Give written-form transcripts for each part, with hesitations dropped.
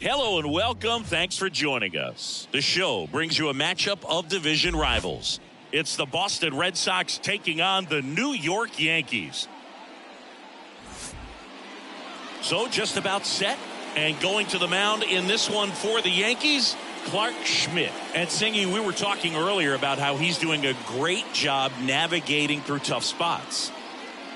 Hello and welcome. Thanks for joining us. The show brings you a matchup of division rivals. It's the Boston Red Sox taking on the New York Yankees. So just about set and going to the mound in this one for the Yankees, Clark Schmidt. And Singy, we were talking earlier about how he's doing a great job navigating through tough spots.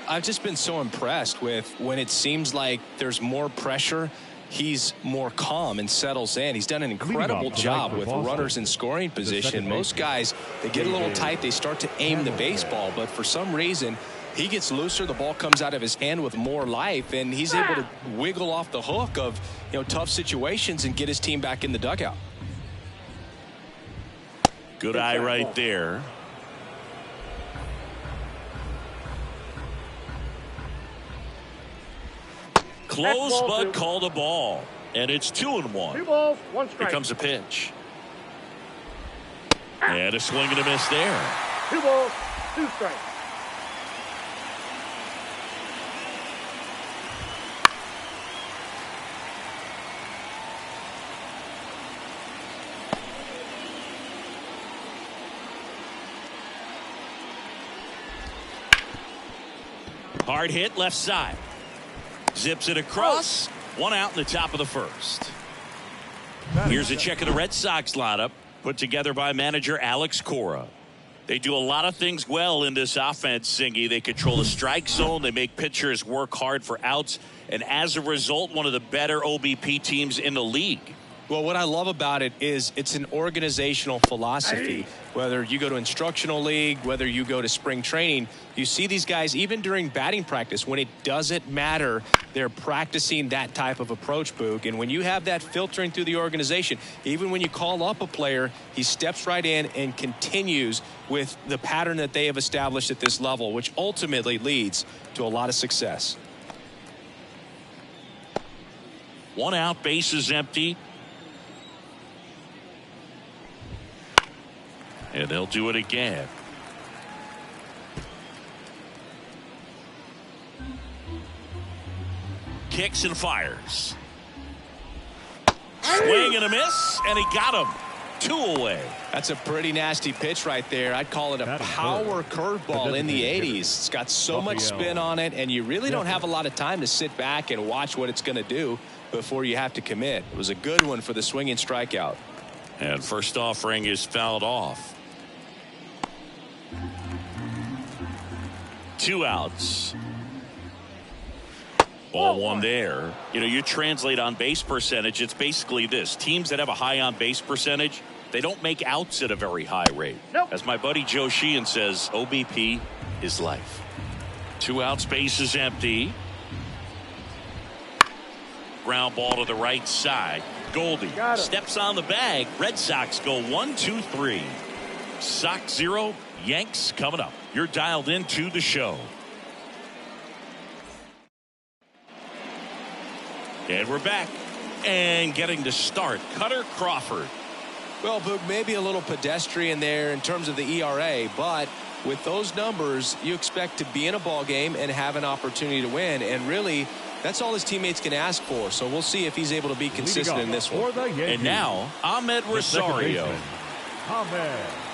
I've just been so impressed with when it seems like there's more pressure, he's more calm and settles in. He's done an incredible job with runners in scoring position. Most guys, they get a little tight, they start to aim the baseball, but for some reason, he gets looser, the ball comes out of his hand with more life, and he's able to wiggle off the hook of tough situations and get his team back in the dugout. Good eye right there. Close, but called a ball. And it's 2-1. 2 balls, 1 strike. Here comes a pitch. And a swing and a miss there. 2 balls, 2 strikes. Hard hit left side. Zips it across. 1 out in the top of the first. Here's a check of the Red Sox lineup put together by manager Alex Cora. They do a lot of things well in this offense, Singy. They control the strike zone. They make pitchers work hard for outs. And as a result, one of the better OBP teams in the league. Well, what I love about it is it's an organizational philosophy. Whether you go to instructional league, whether you go to spring training, you see these guys even during batting practice when it doesn't matter. They're practicing that type of approach, Boog. And when you have that filtering through the organization, even when you call up a player, he steps right in and continues with the pattern that they have established at this level, which ultimately leads to a lot of success. 1 out, base is empty. And they'll do it again. Kicks and fires. Swing and a miss, and he got him. 2 away. That's a pretty nasty pitch right there. I'd call it a power curveball in the 80s. It's got so much spin on it, and you really don't have a lot of time to sit back and watch what it's going to do before you have to commit. It was a good one for the swinging strikeout. And first offering is fouled off. 2 outs. Ball 1 there. You translate on base percentage. It's basically this. Teams that have a high on base percentage, they don't make outs at a very high rate. Nope. As my buddy Joe Sheehan says, OBP is life. 2 outs, base is empty. Ground ball to the right side. Goldie steps on the bag. Red Sox go 1, 2, 3. Sox 0, Yanks coming up. You're dialed into the show. And we're back. And getting to start, Cutter Crawford. Well, Boog, maybe a little pedestrian there in terms of the ERA, but with those numbers, you expect to be in a ball game and have an opportunity to win. And really, that's all his teammates can ask for. So we'll see if he's able to be consistent in this one. And now, Ahmed Rosario.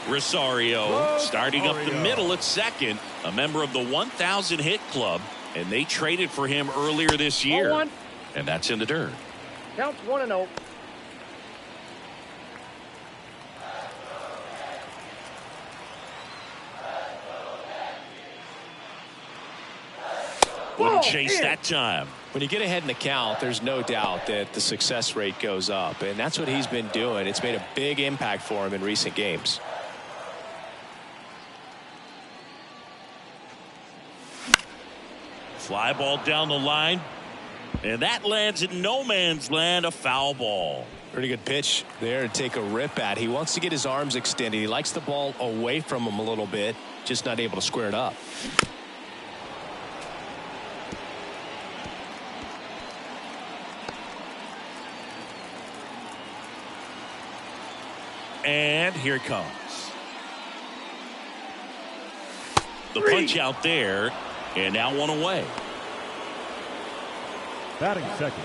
Rosario starting up the middle at second, a member of the 1,000 hit club, and they traded for him earlier this year. And that's in the dirt. Counts 1-0. Wouldn't chase that time. When you get ahead in the count, there's no doubt that the success rate goes up, and that's what he's been doing. It's made a big impact for him in recent games. Fly ball down the line. And that lands in no man's land, a foul ball. Pretty good pitch there to take a rip at. He wants to get his arms extended. He likes the ball away from him a little bit, just not able to square it up. And here it comes. The punch out there, and now 1 away. Batting second,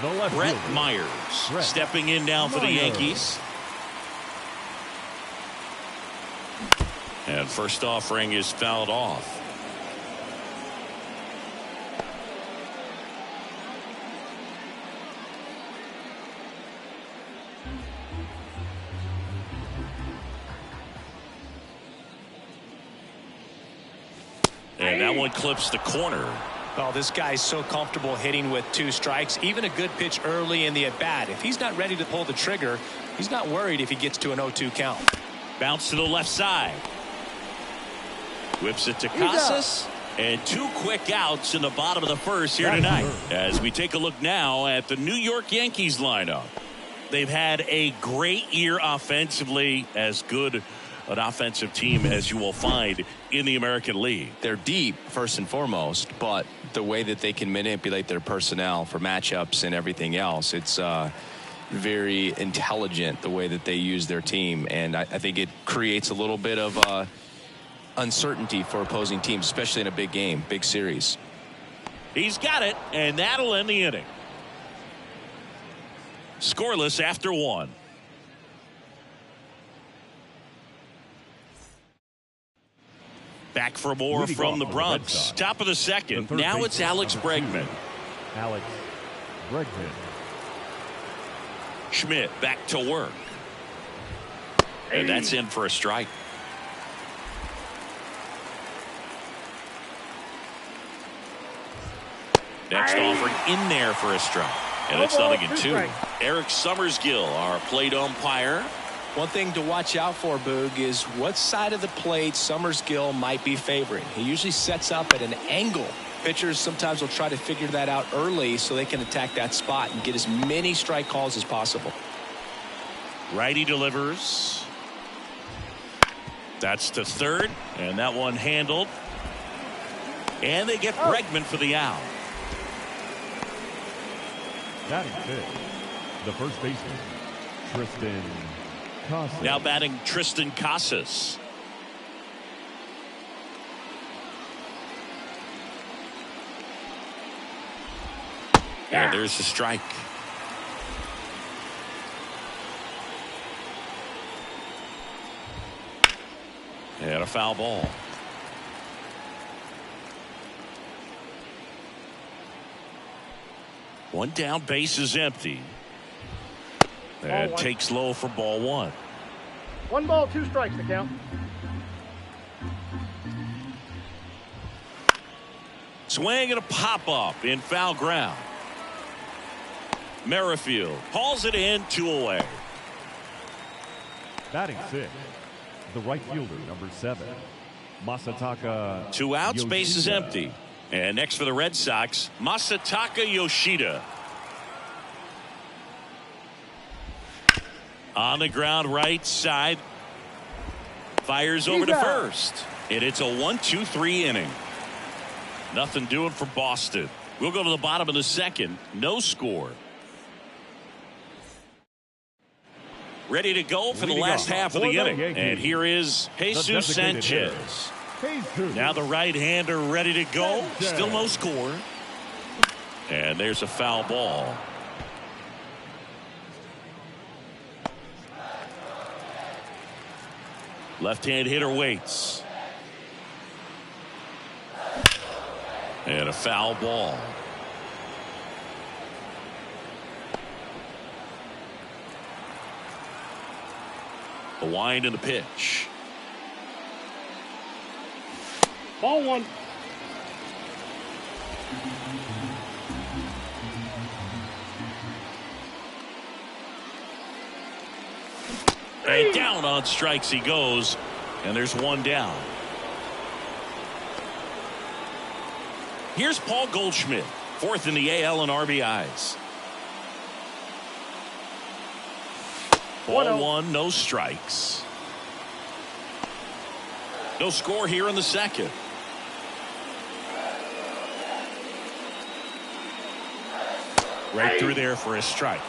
The left Brett fielder, Myers Brett stepping in now for the Myers. Yankees. And first offering is fouled off. And that one clips the corner. Oh, this guy's so comfortable hitting with 2 strikes. Even a good pitch early in the at-bat. If he's not ready to pull the trigger, he's not worried if he gets to an 0-2 count. Bounce to the left side. Whips it to Casas. And 2 quick outs in the bottom of the first here tonight. As we take a look now at the New York Yankees lineup. They've had a great year offensively, as good an offensive team as you will find in the American League. They're deep, first and foremost, but the way that they can manipulate their personnel for matchups and everything else, it's very intelligent the way that they use their team. And I think it creates a little bit of uncertainty for opposing teams, especially in a big game, big series. He's got it, and that'll end the inning. Scoreless after 1. Back for more from the Bronx. Top of the second. Now it's Alex Bregman. Alex Bregman. Schmidt back to work. And that's in for a strike. Next offering in there for a strike. And it's nothing in 2. Eric Summersgill, our plate umpire. One thing to watch out for, Boog, is what side of the plate Summersgill might be favoring. He usually sets up at an angle. Pitchers sometimes will try to figure that out early so they can attack that spot and get as many strike calls as possible. Righty delivers. That's to third, and that one handled. And they get Bregman for the out. Batting fifth, the first baseman, Tristan Casas. Now batting Tristan Casas. And there's the strike. And a foul ball. One down, base is empty. And takes low for ball 1. 1 ball, 2 strikes to count. Swing and a pop up in foul ground. Merrifield hauls it in, 2 away. Batting sixth, the right fielder, number 7, Masataka. 2 outs, Yoshida. base is empty. And next for the Red Sox, Masataka Yoshida. On the ground, right side. Fires over to first. And it's a 1-2-3 inning. Nothing doing for Boston. We'll go to the bottom of the second. No score. Ready to go for the last half of the inning. And here is Jesus Sanchez. Now the right-hander ready to go. Still no score. And there's a foul ball. Left-hand hitter waits. And a foul ball. The wind and the pitch. Ball 1. And down on strikes he goes. And there's 1 down. Here's Paul Goldschmidt, 4th in the AL in RBIs. Ball 1, no strikes. No score here in the second. Right through there for a strike.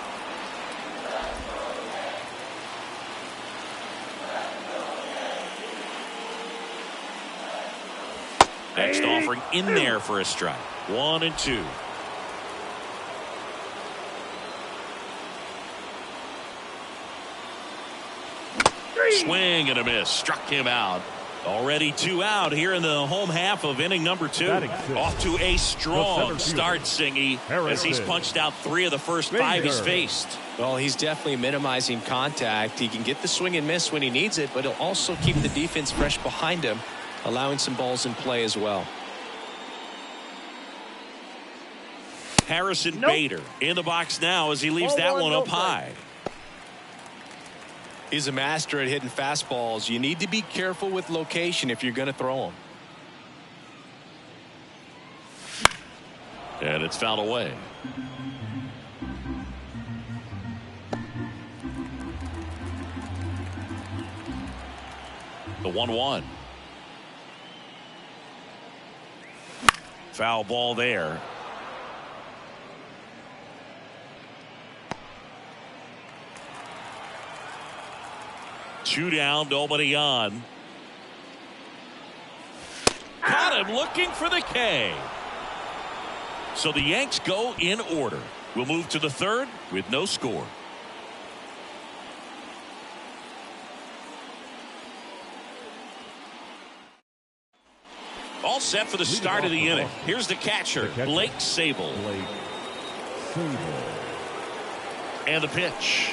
Next offering in there for a strike. 1 and 2. Swing and a miss. Struck him out. Already 2 out here in the home half of inning number 2. Off to a strong start, Singy, as he's punched out 3 of the first 5 he's faced. Well, he's definitely minimizing contact. He can get the swing and miss when he needs it, but he'll also keep the defense fresh behind him, allowing some balls in play as well. Harrison Bader in the box now as he leaves that one up high. He's a master at hitting fastballs. You need to be careful with location if you're going to throw them. And it's fouled away. The 1-1. Foul ball there. Two down, nobody on. Caught him looking for the K. So the Yanks go in order. We'll move to the 3rd with no score. All set for the start of the inning. Here's the catcher, Blake Sabol. And the pitch.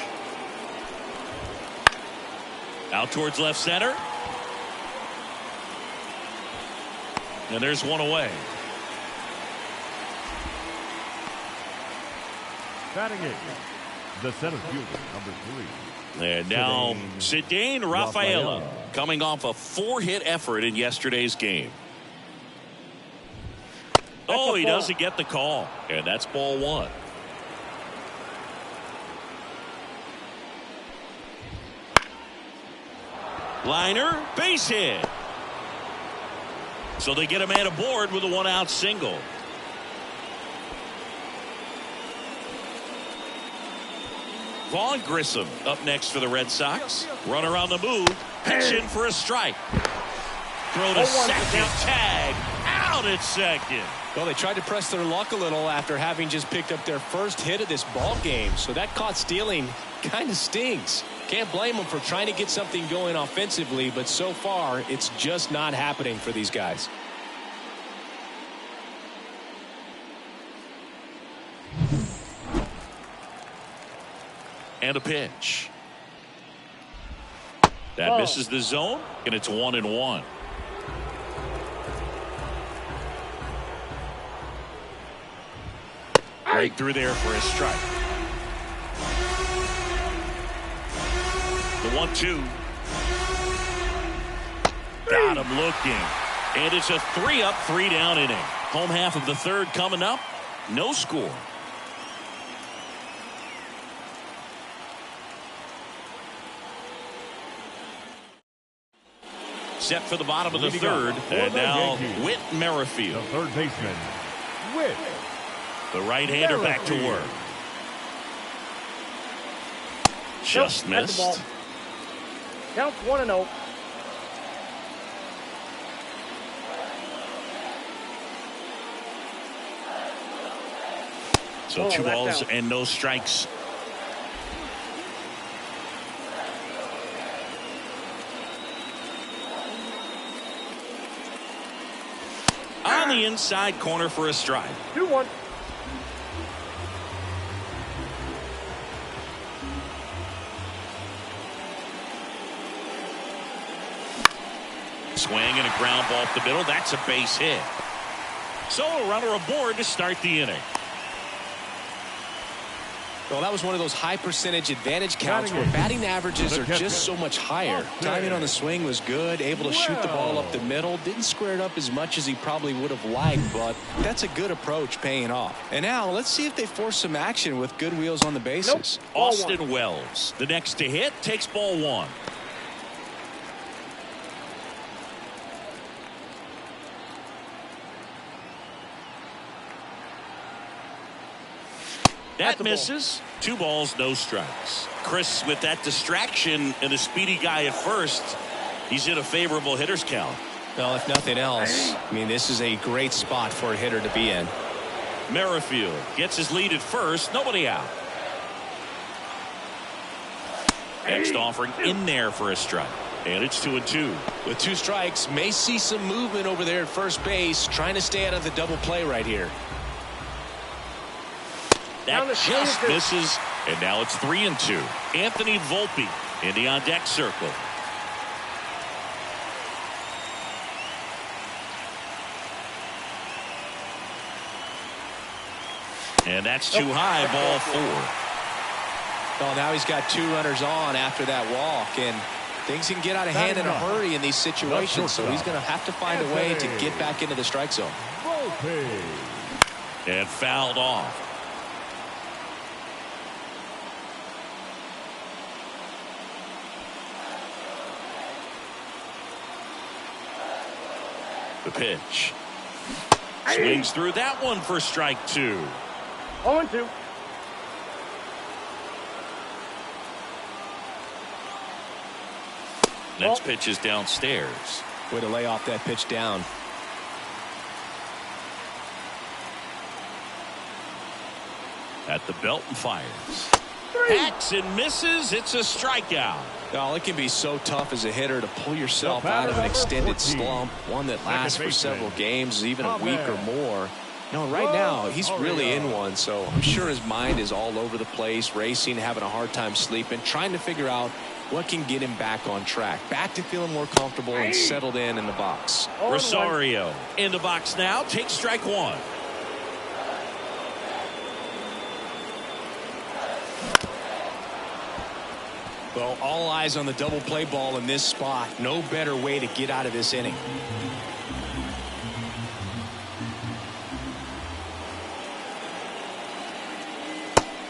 Out towards left center. And there's one away. Batting it, the center fielder, number 3. And now Cedane Rafaela coming off a 4-hit effort in yesterday's game. Oh, he doesn't get the call. And that's ball 1. Liner, base hit. So they get a man aboard with a 1-out single. Vaughn Grissom up next for the Red Sox. Runner on the move. Pitching for a strike. Throw to second. Tag. Out at second. Well, they tried to press their luck a little after having just picked up their first hit of this ball game. So that caught stealing kind of stings. Can't blame them for trying to get something going offensively, but so far it's just not happening for these guys. And a pitch. That misses the zone, and it's 1-1. Right through there for a strike. The 1-2. Got him looking. And it's a 3-up, 3-down inning. Home half of the 3rd coming up. No score. Set for the bottom of the 3rd. And now Whit Merrifield. The 3rd baseman, Whit. The right-hander back to work. Just missed. Counts 1-0. So 2 balls and no strikes. On the inside corner for a strike. 2-1. Swing and a ground ball up the middle. That's a base hit. So a runner aboard to start the inning. Well, that was one of those high percentage advantage counts where batting averages are just so much higher. Timing on the swing was good, able to shoot the ball up the middle. Didn't square it up as much as he probably would have liked, but that's a good approach paying off. And now let's see if they force some action with good wheels on the bases. Austin Wells, the next to hit, takes ball 1. That misses. 2 balls, no strikes. Chris, with that distraction and a speedy guy at first, he's in a favorable hitter's count. Well, if nothing else, I mean, this is a great spot for a hitter to be in. Merrifield gets his lead at first. Nobody out. Next offering in there for a strike. And it's 2-2. With 2 strikes, may see some movement over there at first base, trying to stay out of the double play right here. That just misses, and now it's 3-2. Anthony Volpe in the on-deck circle. And that's too high, ball 4. Oh, now he's got 2 runners on after that walk, and things can get out of hand in a hurry in these situations, so he's going to have to find a way to get back into the strike zone. And fouled off. The pitch. Swings through that one for strike 2. 0-2. Next pitch is downstairs. Way to lay off that pitch down. At the belt and fires. Hacks and misses. It's a strikeout. Oh, it can be so tough as a hitter to pull yourself out of an extended slump, one that lasts for several games, even a week or more. No, right now he's really in one, so I'm sure his mind is all over the place, racing, having a hard time sleeping, trying to figure out what can get him back on track, back to feeling more comfortable and settled in the box. Rosario in the box now. Takes strike 1. Well, all eyes on the double play ball in this spot. No better way to get out of this inning.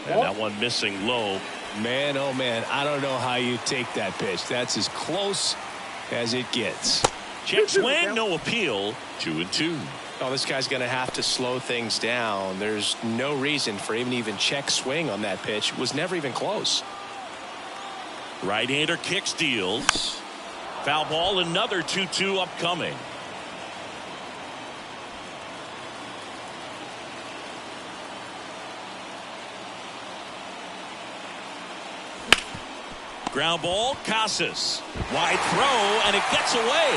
And that one missing low. Man, oh man, I don't know how you take that pitch. That's as close as it gets. Check swing, no appeal. 2-2. Oh, this guy's going to have to slow things down. There's no reason for him to even check swing on that pitch. It was never even close. Right-hander kicks, deals. Foul ball, another 2-2 upcoming. Ground ball, Casas. Wide throw, and it gets away.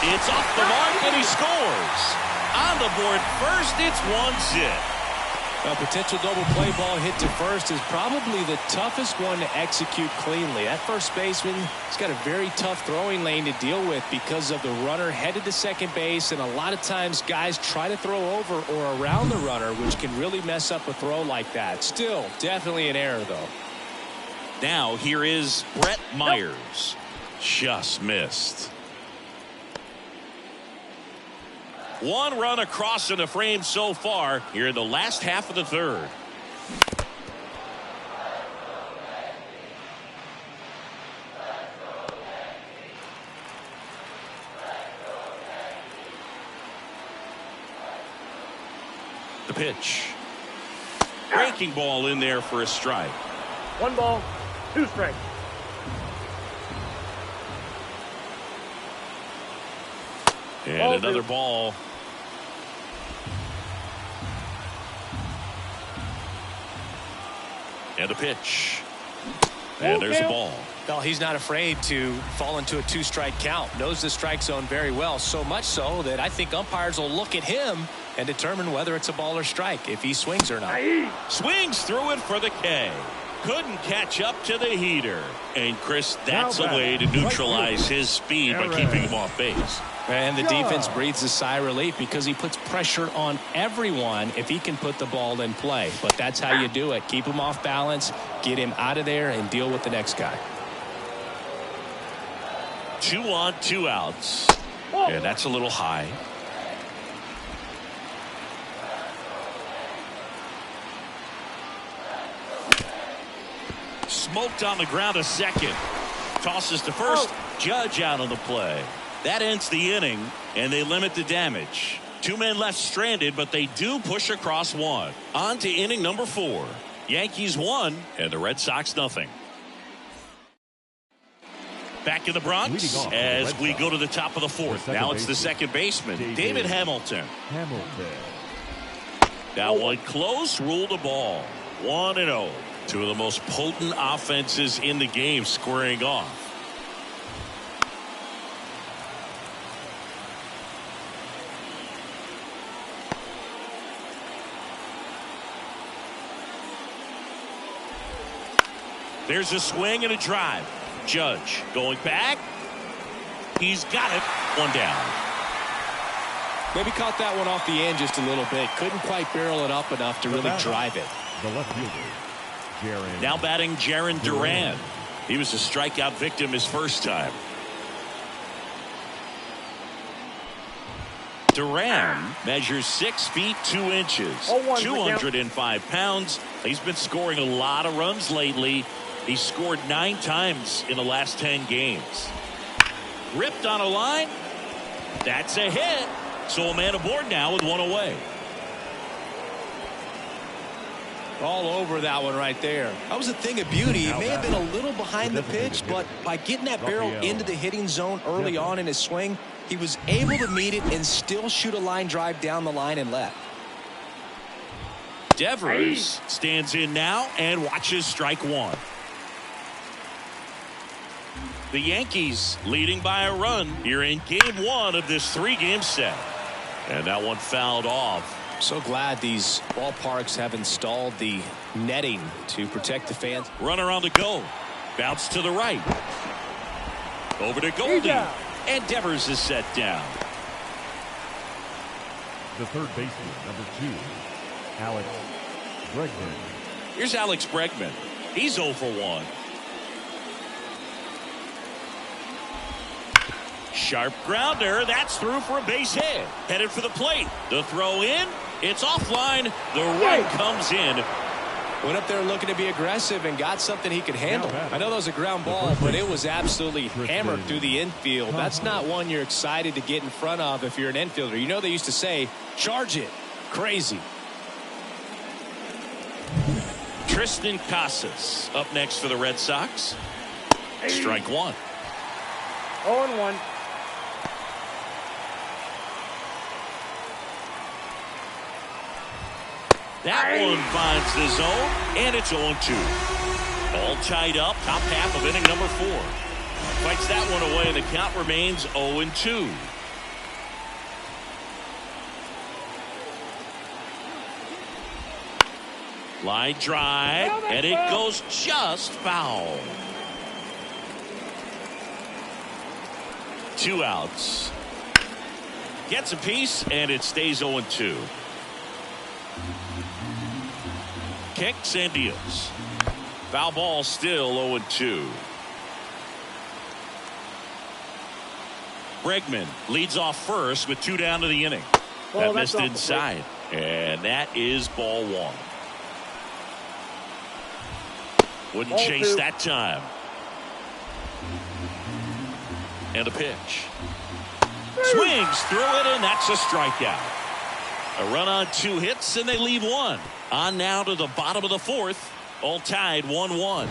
It's off the mark, and he scores. On the board first, it's 1-zip. A potential double play ball hit to first is probably the toughest one to execute cleanly. That first baseman has got a very tough throwing lane to deal with because of the runner headed to second base, and a lot of times guys try to throw over or around the runner, which can really mess up a throw like that. Still, definitely an error, though. Now here is Brett Myers. Just missed. 1 run across in the frame so far here in the last half of the 3rd. The pitch. Breaking ball in there for a strike. 1 ball, 2 strikes. And another ball. And a pitch. And there's a ball. Well, he's not afraid to fall into a 2-strike count. Knows the strike zone very well. So much so that I think umpires will look at him and determine whether it's a ball or strike, if he swings or not. Swings through it for the K. Couldn't catch up to the heater. And Chris, that's a way to neutralize his speed by keeping him off base. And the defense breathes a sigh of relief because he puts pressure on everyone if he can put the ball in play. But that's how you do it. Keep him off balance, get him out of there, and deal with the next guy. 2 on, 2 outs. And that's a little high. Smoked on the ground a second. Tosses to first. Judge out on the play. That ends the inning, and they limit the damage. 2 men left stranded, but they do push across 1. On to inning number 4. Yankees 1 and the Red Sox nothing. Back in the Bronx as we go to the top of the 4th. Now it's the second baseman, David Hamilton. That one close, ruled a ball. 1-0. Two of the most potent offenses in the game squaring off. There's a swing and a drive. Judge going back. He's got it. One down. Maybe caught that one off the end just a little bit. Couldn't quite barrel it up enough to really drive it. The left fielder, Jaron. Now batting Jaron Duran. He was a strikeout victim his first time. Duran measures 6 feet 2 inches, 205 pounds. He's been scoring a lot of runs lately. He scored 9 times in the last 10 games. Ripped on a line. That's a hit. So a man aboard now with one away. All over that one right there. That was a thing of beauty. He may have been a little behind the pitch, but by getting that barrel into the hitting zone early on in his swing, he was able to meet it and still shoot a line drive down the line and left. Devers stands in now and watches strike one. The Yankees leading by a run here in game 1 of this 3-game set. And that one fouled off. So glad these ballparks have installed the netting to protect the fans. Runner on the go. Bounce to the right. Over to Goldie. And Devers is set down. The third baseman, number 2, Alex Bregman. Here's Alex Bregman. He's 0 for 1. Sharp grounder. That's through for a base hit. Headed for the plate. The throw in. It's offline. The run comes in. Went up there looking to be aggressive and got something he could handle. I know that was a ground ball, but it was absolutely hammered through the infield. That's not one you're excited to get in front of if you're an infielder. You know they used to say, charge it. Crazy. Tristan Casas up next for the Red Sox. Strike one. 0-1. That one finds the zone, and it's 0-2. All tied up, top half of inning number 4. Fights that one away, and the count remains 0-2. Line drive, and it goes just foul. 2 outs. Gets a piece, and it stays 0-2. Kicks and deals. Foul ball, still 0-2. Bregman leads off first with 2 down to the inning. That missed inside, and that is ball 1. Wouldn't chase that time. And a pitch. Swings through it, and that's a strikeout. A run on 2 hits, and they leave 1. On now to the bottom of the 4th. All tied 1-1.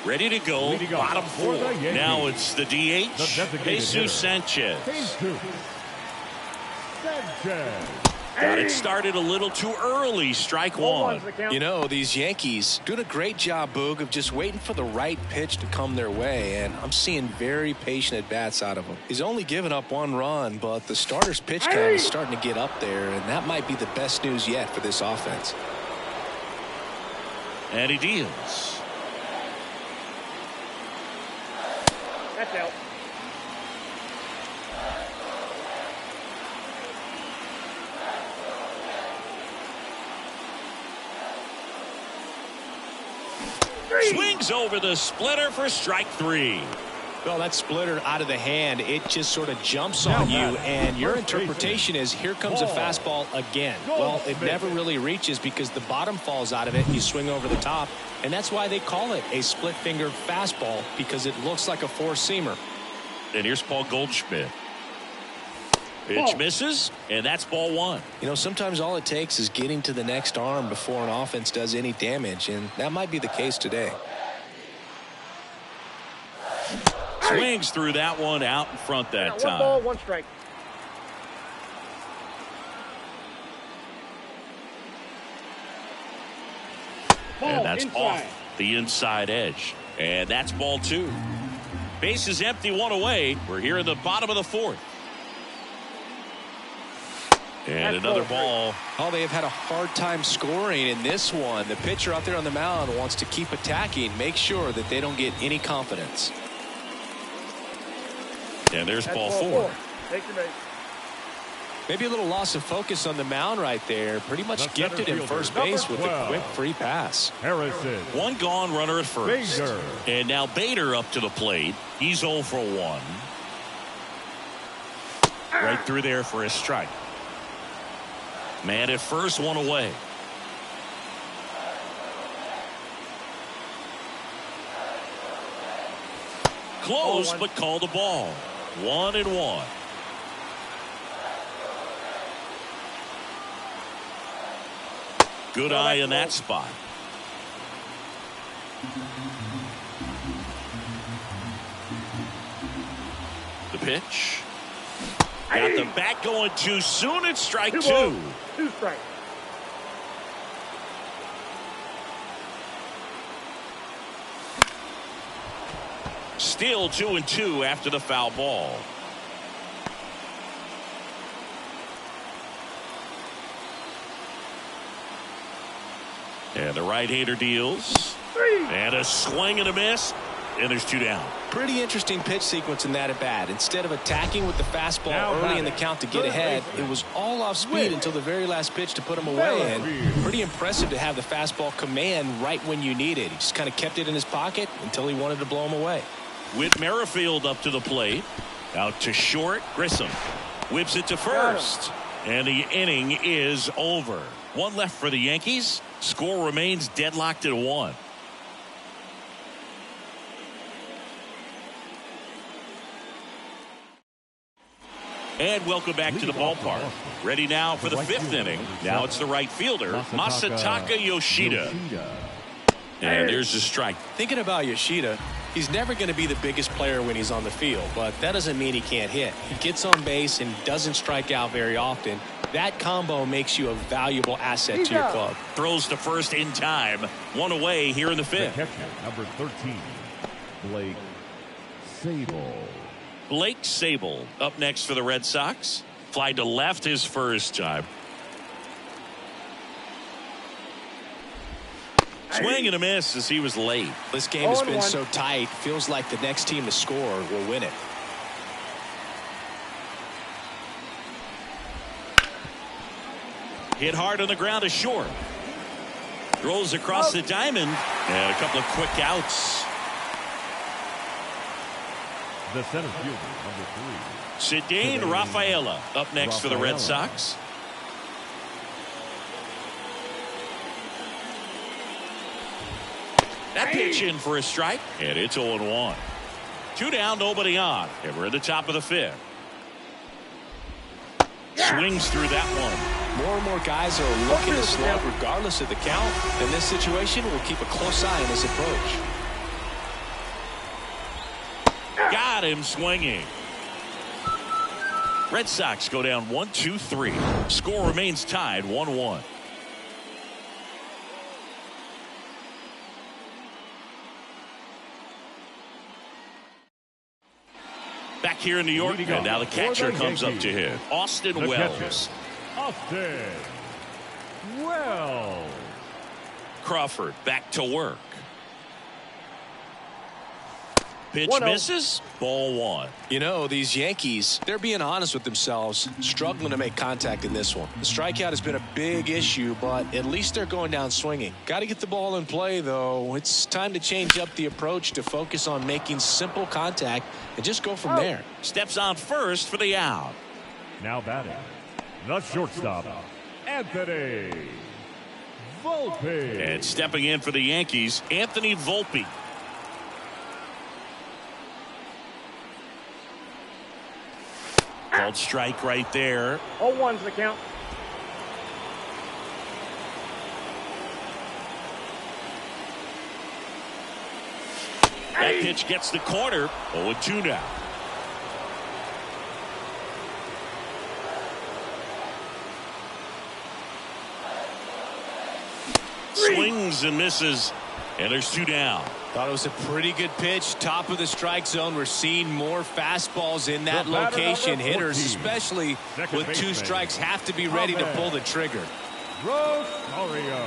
Ready to go. Bottom 4. Now it's the DH. Jesus Sanchez. Got it started a little too early. Strike one. You know, these Yankees doing a great job, Boog, of just waiting for the right pitch to come their way, and I'm seeing very patient at-bats out of him. He's only given up 1 run, but the starter's pitch count is starting to get up there, and that might be the best news yet for this offense. And he deals. That's out. Swings over the splitter for strike 3. Well, that splitter out of the hand, it just sort of jumps on you, and your interpretation is, here comes a fastball again. Well, it never really reaches because the bottom falls out of it, and you swing over the top, and that's why they call it a split-finger fastball, because it looks like a four-seamer. And here's Paul Goldschmidt. Pitch misses, and that's ball 1. You know, sometimes all it takes is getting to the next arm before an offense does any damage, and that might be the case today. Swings through that one out in front that One time. ball, one strike. And that's inside. off the inside edge. And that's ball 2. Bases empty, 1 away. We're here in the bottom of the 4th. And That's another ball ball. Oh, they have had a hard time scoring in this one. The pitcher out there on the mound wants to keep attacking, make sure that they don't get any confidence. And there's That's ball ball 4. Take your base. Maybe a little loss of focus on the mound right there. Pretty much The gifted center in fielder, first base with a 12. quick free pass. Harrison. 1 gone, runner at first. Bader. And now Bader up to the plate. He's 0 for 1. Right through there for a strike. Man at first, 1 away. Close, but called a ball. 1-1. Good eye in that spot. The pitch. Got the bat going too soon. It's strike 2. 2 strikes. Still 2-2 after the foul ball. And the right-hander deals. And a swing and a miss. And there's 2 down. Pretty interesting pitch sequence in that at bat. Instead of attacking with the fastball Now early in the batting. count to get ahead, it was all off speed until the very last pitch to put him away. And pretty impressive to have the fastball command right when you need it. He just kind of kept it in his pocket until he wanted to blow him away. With Merrifield up to the plate. Out to short. Grissom whips it to first. And the inning is over. 1 left for the Yankees. Score remains deadlocked at 1. And welcome back to the ballpark. Ready now for the 5th inning. Now it's the right fielder, Masataka Yoshida. And there's the strike. Thinking about Yoshida, he's never going to be the biggest player when he's on the field, but that doesn't mean he can't hit. He gets on base and doesn't strike out very often. That combo makes you a valuable asset to your club. Throws to first in time. 1 away here in the 5th. Catcher, number 13, Blake Sable. Blake Sable up next for the Red Sox. Fly to left his first time. Swing and a miss as he was late. This game has been so tight. Feels like the next team to score will win it. Hit hard on the ground to short. Rolls across the diamond. And a couple of quick outs. The center fielder, number 3. Cedane Rafaela up next for the Red Sox. That pitch in for a strike. And it's 0-1. 2 down, nobody on. And we're at the top of the 5th. Swings through that one. More and more guys are looking to slug regardless of the count. In this situation, we'll keep a close eye on his approach. Got him swinging. Red Sox go down 1-2-3. Score remains tied 1-1. Back here in New York, and now the catcher comes up to hit. Austin The Wells. catcher, Austin Wells. Crawford back to work. Pitch 1-0. misses. Ball 1. You know, these Yankees, they're being honest with themselves, struggling to make contact in this one. The strikeout has been a big issue, but at least they're going down swinging. Got to get the ball in play, though. It's time to change up the approach to focus on making simple contact and just go from there. Steps on first for the out. Now batting, the shortstop, Anthony Volpe. And stepping in for the Yankees, Anthony Volpe. Called strike right there. 0-1's the count. That pitch gets the corner. 0-2 now. Swings and misses, and there's 2 down. Thought it was a pretty good pitch. Top of the strike zone. We're seeing more fastballs in that location. Hitters, especially with 2 strikes, have to be ready to pull the trigger. Rosario.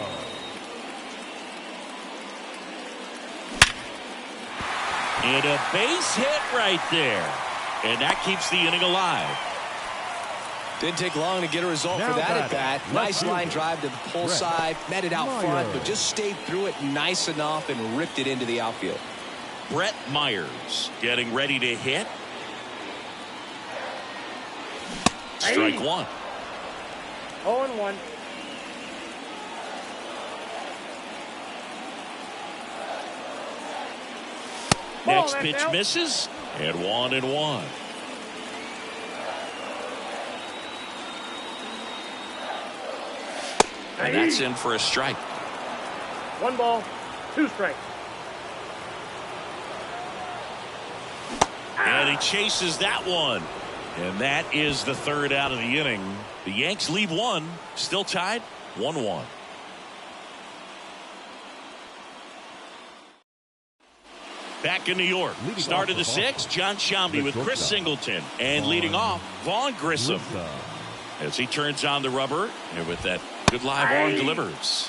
And a base hit right there. And that keeps the inning alive. Didn't take long to get a result for that at bat. Nice line drive to the pull side, met it out front, but just stayed through it nice enough and ripped it into the outfield. Brett Myers getting ready to hit. Strike 1. 0-1. Next pitch misses, and 1-1. And that's in for a strike. 1 ball, 2 strikes. And he chases that one. And that is the 3rd out of the inning. The Yanks leave 1, still tied 1-1. Back in New York, start of the 6th, John Shambi with Chris Singleton. And leading off, Vaughn Grissom. As he turns on the rubber, and with that good live arm delivers.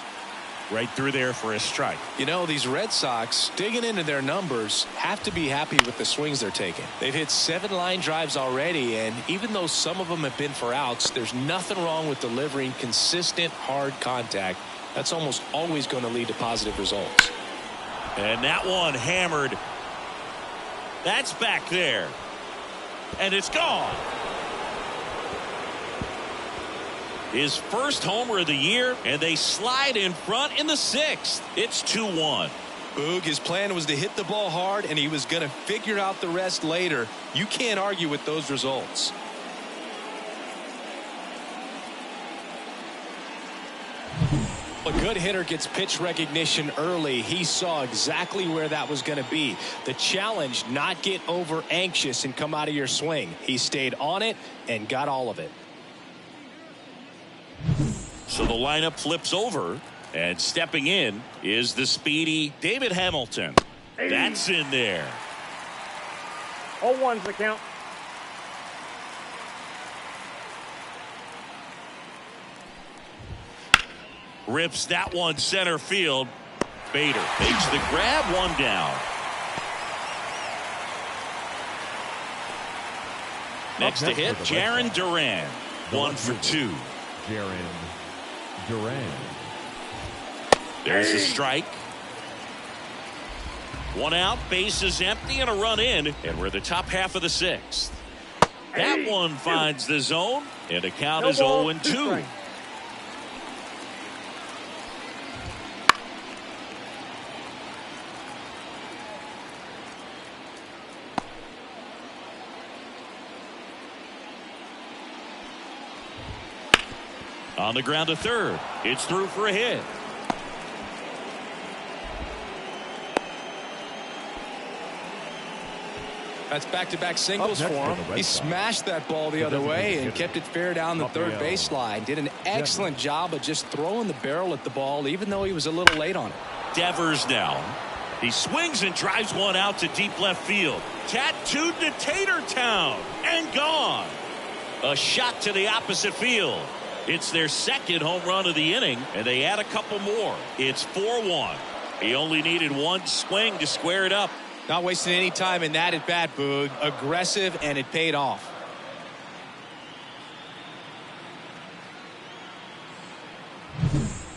Right through there for a strike. You know, these Red Sox, digging into their numbers, have to be happy with the swings they're taking. They've hit 7 line drives already, and even though some of them have been for outs, there's nothing wrong with delivering consistent, hard contact. That's almost always going to lead to positive results. And that one hammered. That's back there. And it's gone. His first homer of the year, and they slide in front in the 6th. It's 2-1. Boog, his plan was to hit the ball hard, and he was going to figure out the rest later. You can't argue with those results. A good hitter gets pitch recognition early. He saw exactly where that was going to be. The challenge, not get over anxious and come out of your swing. He stayed on it and got all of it. So the lineup flips over, and stepping in is the speedy David Hamilton. That's in there. 0-1's the count. Rips that one center field. Bader makes the grab, 1 down. Next to hit, Jaron Duran. 1 for 2. Jaron Duran. There's a strike. 1 out, bases empty, and a run in, and we're the top half of the 6th. That one finds the zone, and the count is 0-2. On the ground to third. It's through for a hit. That's back-to-back singles for him. He smashed that ball the other way and kept it fair down the third baseline. Did an excellent job of just throwing the barrel at the ball, even though he was a little late on it. Devers now. He swings and drives one out to deep left field. Tattooed to Tatertown and gone. A shot to the opposite field. It's their 2nd home run of the inning, and they add a couple more. It's 4-1. He only needed 1 swing to square it up. Not wasting any time in that at bat, Boog. Aggressive, and it paid off.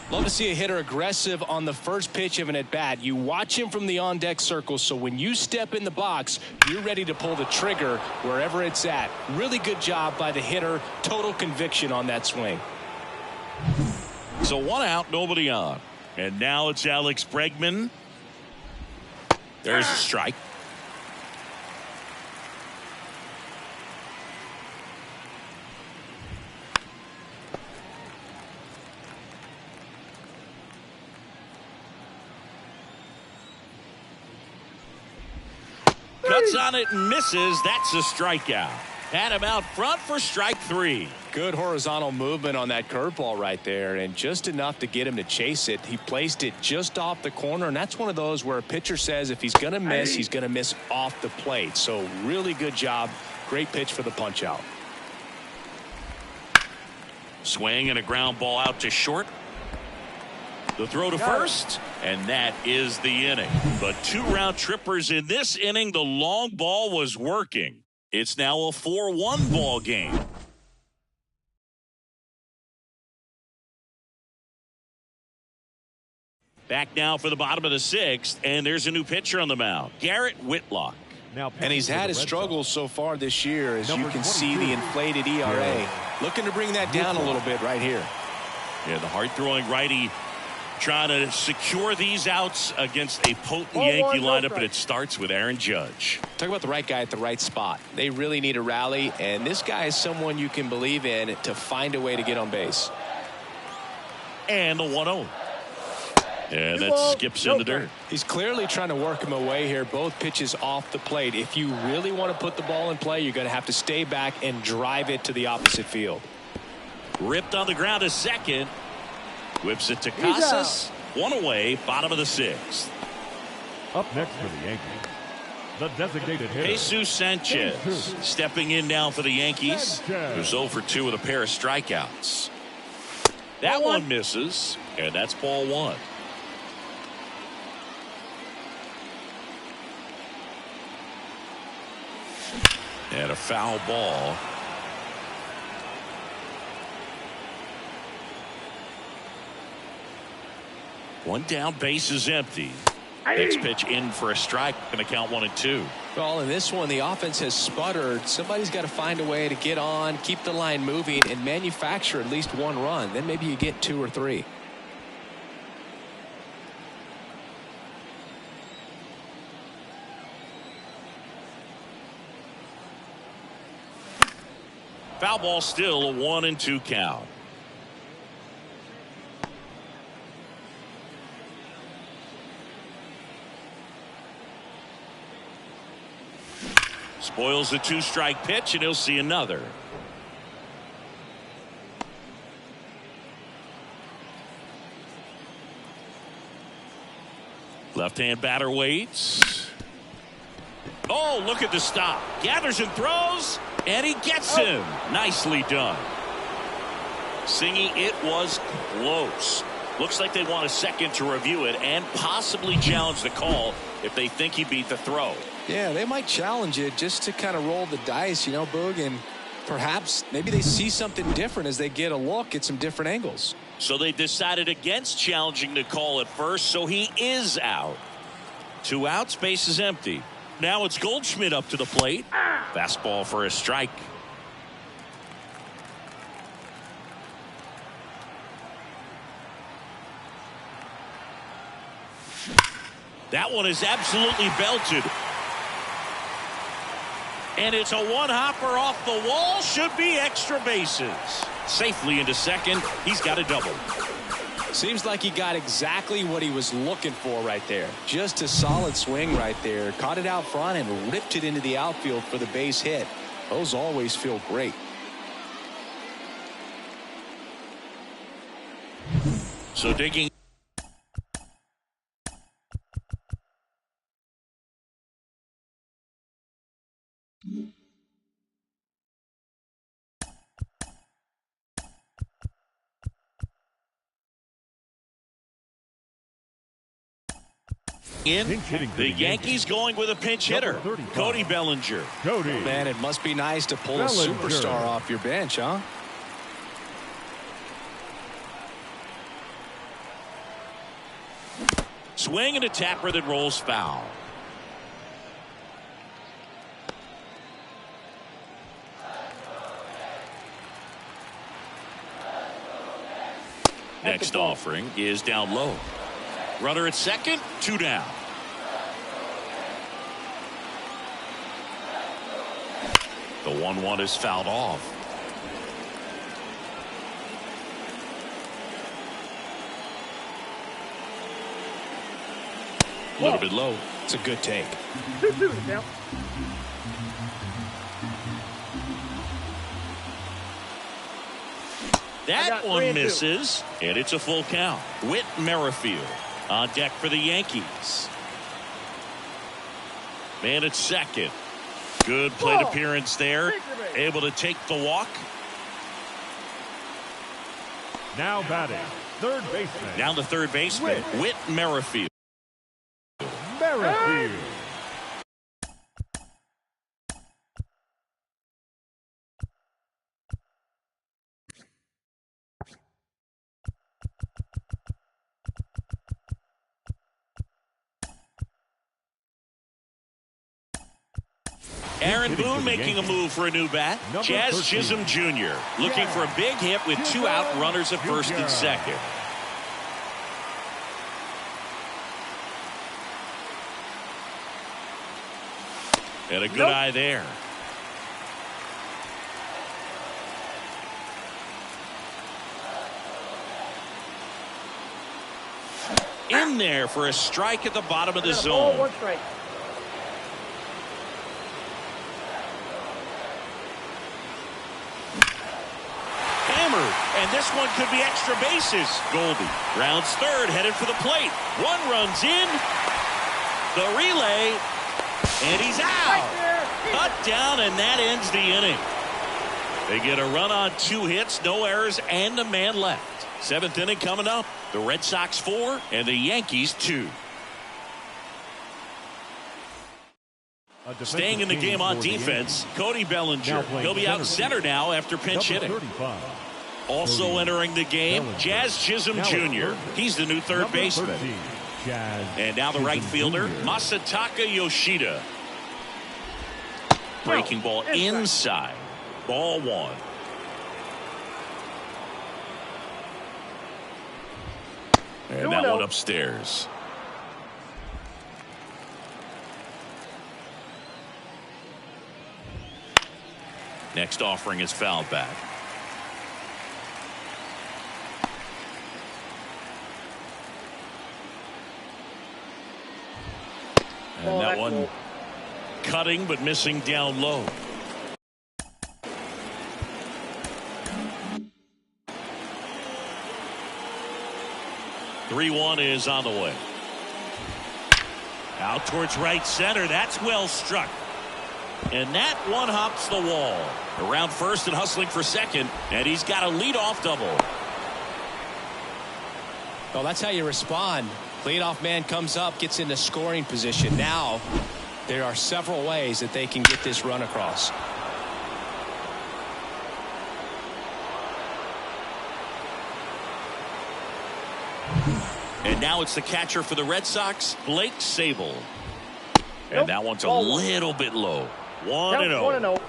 Love to see a hitter aggressive on the first pitch of an at-bat. You watch him from the on-deck circle, so when you step in the box, you're ready to pull the trigger wherever it's at. Really good job by the hitter. Total conviction on that swing. So 1 out, nobody on. And now it's Alex Bregman. There's a strike. Cuts on it and misses. That's a strikeout. Had him out front for strike 3. Good horizontal movement on that curveball right there, and just enough to get him to chase it. He placed it just off the corner, and that's one of those where a pitcher says if he's going to miss, he's going to miss off the plate. So really good job. Great pitch for the punch out. Swing and a ground ball out to short. The throw to first, and that is the inning. But 2 round trippers in this inning. The long ball was working. It's now a 4-1 ball game. Back now for the bottom of the 6th, and there's a new pitcher on the mound, Garrett Whitlock. And he's had his struggles so far this year, as you can see the inflated ERA. Looking to bring that down a little bit right here. Yeah, the hard-throwing righty trying to secure these outs against a potent Yankee lineup, and it starts with Aaron Judge. Talk about the right guy at the right spot. They really need a rally, and this guy is someone you can believe in to find a way to get on base. And the 1-0. And that skips in the dirt. He's clearly trying to work him away here. Both pitches off the plate. If you really want to put the ball in play, you're going to have to stay back and drive it to the opposite field. Ripped on the ground to second. Whips it to Casas. 1 away, bottom of the 6th. Up next for the Yankees, the designated hitter, Jesus Sanchez stepping in now for the Yankees, who's 0 for 2 with a pair of strikeouts. That one misses, and that's ball 1. And a foul ball. One down, base is empty. Next pitch in for a strike. Going to count 1 and 2. Well, in this one, the offense has sputtered. Somebody's got to find a way to get on, keep the line moving, and manufacture at least 1 run. Then maybe you get 2 or 3. Foul ball, still a 1 and 2 count. Spoils the 2-strike pitch, and he'll see another. Left-hand batter waits. Oh, look at the stop. Gathers and throws, and he gets him. Nicely done. Singy, it was close. Looks like they want a second to review it and possibly challenge the call if they think he beat the throw. Yeah, they might challenge it just to kind of roll the dice, you know, Boog, and perhaps maybe they see something different as they get a look at some different angles. So they decided against challenging the call at first, so he is out. 2 outs, base is empty. Now it's Goldschmidt up to the plate. Fastball for a strike. That one is absolutely belted. And it's a 1-hopper off the wall. Should be extra bases. Safely into second. He's got a double. Seems like he got exactly what he was looking for right there. Just a solid swing right there. Caught it out front and ripped it into the outfield for the base hit. Those always feel great. So digging. In the Yankees going with a pinch hitter, Cody Bellinger. Man, it must be nice to pull a superstar off your bench, huh? Swing and a tapper that rolls foul. Next offering is down low. Runner at second, 2 down. The 1-1 is fouled off. A little bit low. It's a good take. 2-2 now. That one misses, and it's a full count. Whit Merrifield on deck for the Yankees. Man at second. Good plate appearance there. Able to take the walk. Now batting, third baseman. Down to third baseman, Whit Merrifield. Merrifield. Aaron Boone making a move for a new bat. Jazz Chisholm Jr. looking for a big hit with 2 out, runners at first and second. And a good eye there. In there for a strike at the bottom of the zone. 1 strike. And this one could be extra bases. Goldie rounds third, headed for the plate. 1 runs in. The relay. And he's out. Cut down, and that ends the inning. They get a run on 2 hits, no errors, and a man left. 7th inning coming up. The Red Sox 4 and the Yankees 2. Staying in the game on defense, Cody Bellinger. He'll be out center now after pinch hitting. Also entering the game, Jazz Chisholm Jr. He's the new third baseman. And now the right fielder, Masataka Yoshida. Breaking ball inside. Ball 1. And that one upstairs. Next offering is fouled back. And that one cutting but missing down low. Three-1 is on the way. Out towards right center. That's well struck. And that one hops the wall. Around first and hustling for second. And he's got a leadoff double. Well, that's how you respond. Leadoff man comes up, gets into scoring position. Now, there are several ways that they can get this run across. And now it's the catcher for the Red Sox, Blake Sable. And that one's a little bit low. 1-0.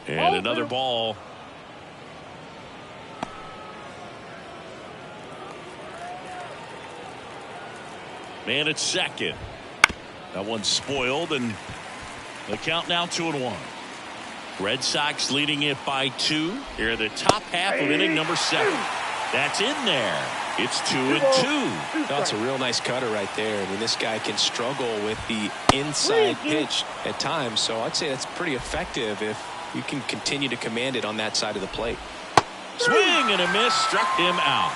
And another ball. Man at second. That one's spoiled, and the count now 2-1. Red Sox leading it by 2 here in the top half of inning number 7. That's in there. It's 2-2. That's a real nice cutter right there. I mean, this guy can struggle with the inside pitch at times, so I'd say that's pretty effective if you can continue to command it on that side of the plate. Swing and a miss, struck him out.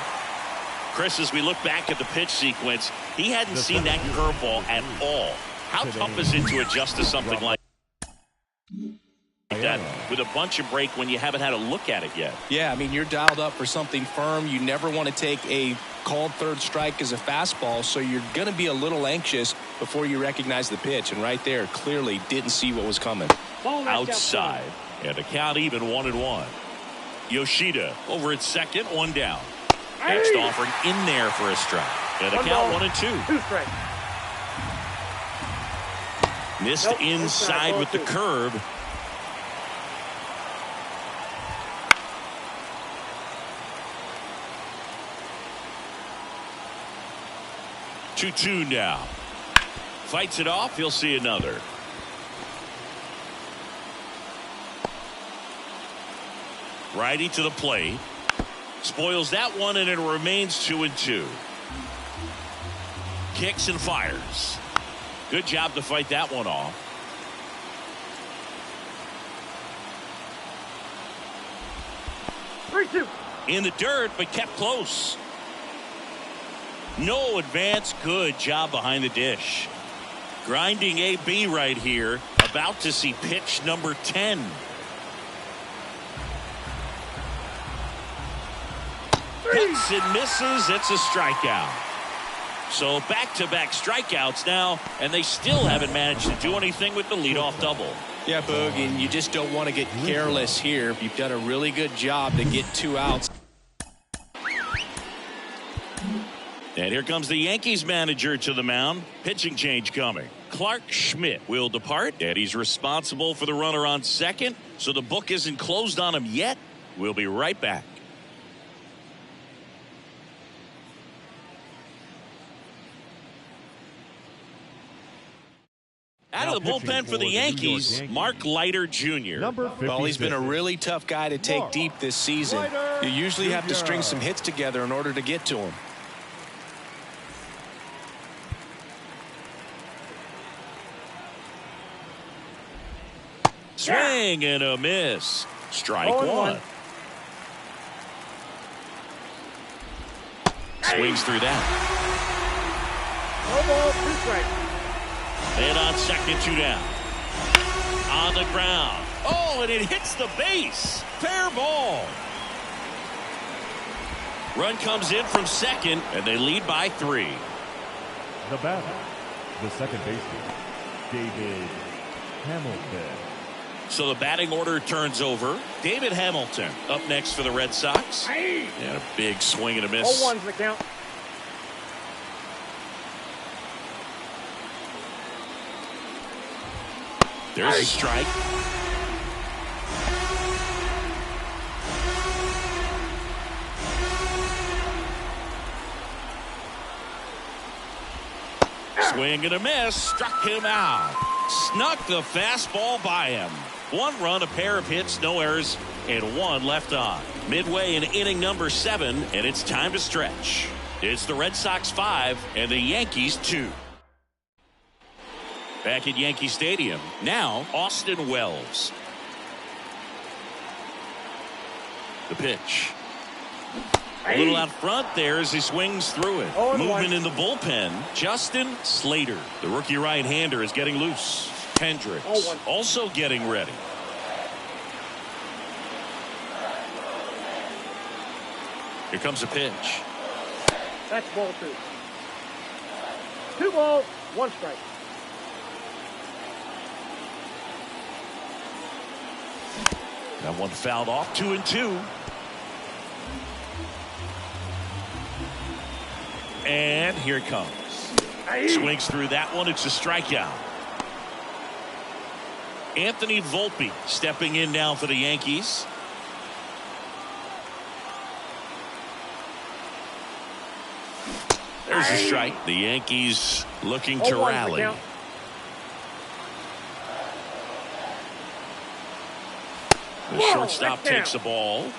Chris, as we look back at the pitch sequence, he hadn't seen that curveball at all. How tough is it to adjust to something like that with a bunch of break when you haven't had a look at it yet? Yeah, I mean, you're dialed up for something firm. You never want to take a called third strike as a fastball, so you're going to be a little anxious before you recognize the pitch. And right there, clearly didn't see what was coming. Outside, and a count even 1-1. Yoshida over at second, 1 down. Next offering in there for a strike. And a count 1-2. 2 strikes. Missed inside with the curve. Two now. Fights it off. He'll see another. Righty to the plate. Spoils that one, and it remains 2-2. Kicks and fires. Good job to fight that one off. In the dirt, but kept close. No advance. Good job behind the dish. Grinding AB right here. About to see pitch number 10. Hits and misses. It's a strikeout. So back-to-back strikeouts now, and they still haven't managed to do anything with the leadoff double. Yeah, Boog, and you just don't want to get careless here. You've done a really good job to get 2 outs. And here comes the Yankees manager to the mound. Pitching change coming. Clark Schmidt will depart, and he's responsible for the runner on second. So the book isn't closed on him yet. We'll be right back. Out of the bullpen for the Yankees, Mark Leiter Jr. Well, he's been a really tough guy to take deep this season. You usually have to string some hits together in order to get to him. Swing and a miss. Strike one. Swings through that. No ball, 2 strikes. And on second, 2 down. On the ground. Oh, and it hits the base. Fair ball. Run comes in from second, and they lead by 3. The batter, the second baseman, David Hamilton. So the batting order turns over. David Hamilton up next for the Red Sox. And a big swing and a miss. 0-1's the count. There's a strike. Swing and a miss. Struck him out. Snuck the fastball by him. 1 run, a pair of hits, no errors, and 1 left on. Midway in inning number 7, and it's time to stretch. It's the Red Sox 5 and the Yankees 2. Back at Yankee Stadium, now Austin Wells. The pitch. A little out front there as he swings through it. Movement in the bullpen. Justin Slater, the rookie right-hander, is getting loose. Hendricks also getting ready. Here comes a pitch. That's ball 2. 2 balls, 1 strike. That one fouled off. 2-2. And here it comes. Swings through that one. It's a strikeout. Anthony Volpe stepping in now for the Yankees. There's a strike. The Yankees looking to rally. The shortstop takes the ball.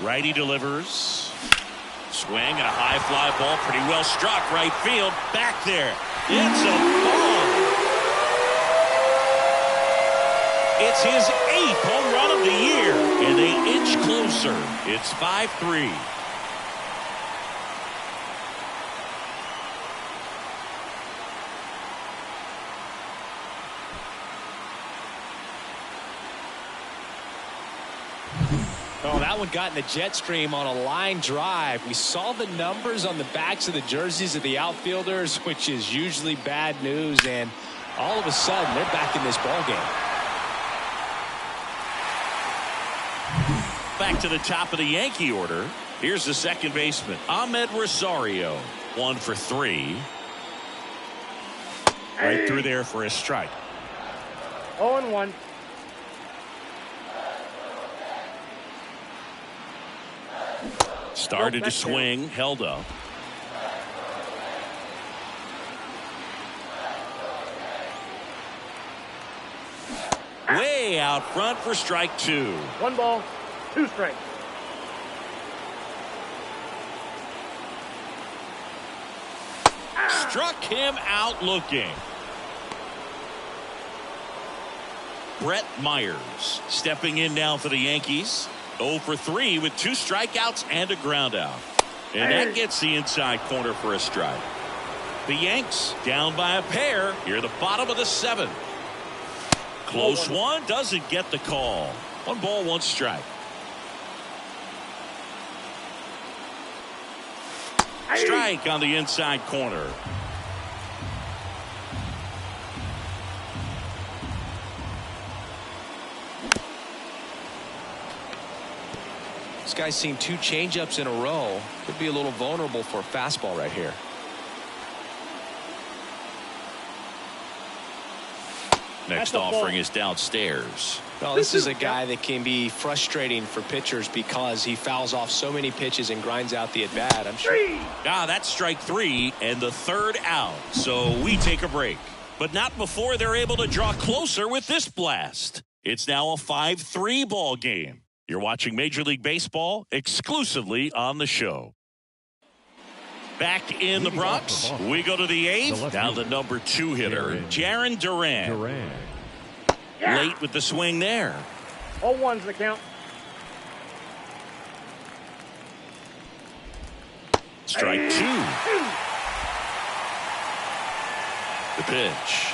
Righty delivers. Swing and a high fly ball. Pretty well struck. Right field. Back there. It's a ball. It's his 8th home run of the year. And they inch closer. It's 5-3. Oh, that one got in the jet stream on a line drive. We saw the numbers on the backs of the jerseys of the outfielders, which is usually bad news, and all of a sudden they're back in this ball game. Back to the top of the Yankee order. Here's the second baseman, Ahmed Rosario. 1 for 3. Right through there for a strike. 0-1. Started to swing, held up. Way out front for strike 2. 1 ball, 2 strikes. struck him out looking. Brett Myers stepping in now for the Yankees. 0 for 3 with 2 strikeouts and a ground out. And that gets the inside corner for a strike. The Yanks down by a pair here at the bottom of the 7th. Close one, doesn't get the call. 1 ball, 1 strike. Strike on the inside corner. This guy's seen 2 changeups in a row. Could be a little vulnerable for a fastball right here. Next offering is downstairs. Well, this is a guy that can be frustrating for pitchers because he fouls off so many pitches and grinds out the at-bat. I'm sure. That's strike 3 and the 3rd out. So we take a break. But not before they're able to draw closer with this blast. It's now a 5-3 ball game. You're watching Major League Baseball exclusively on the show. Back in the Bronx, we go to the 8th. Now the number 2 hitter, Jarren Duran. Late with the swing there. 0-1's the count. Strike 2. The pitch.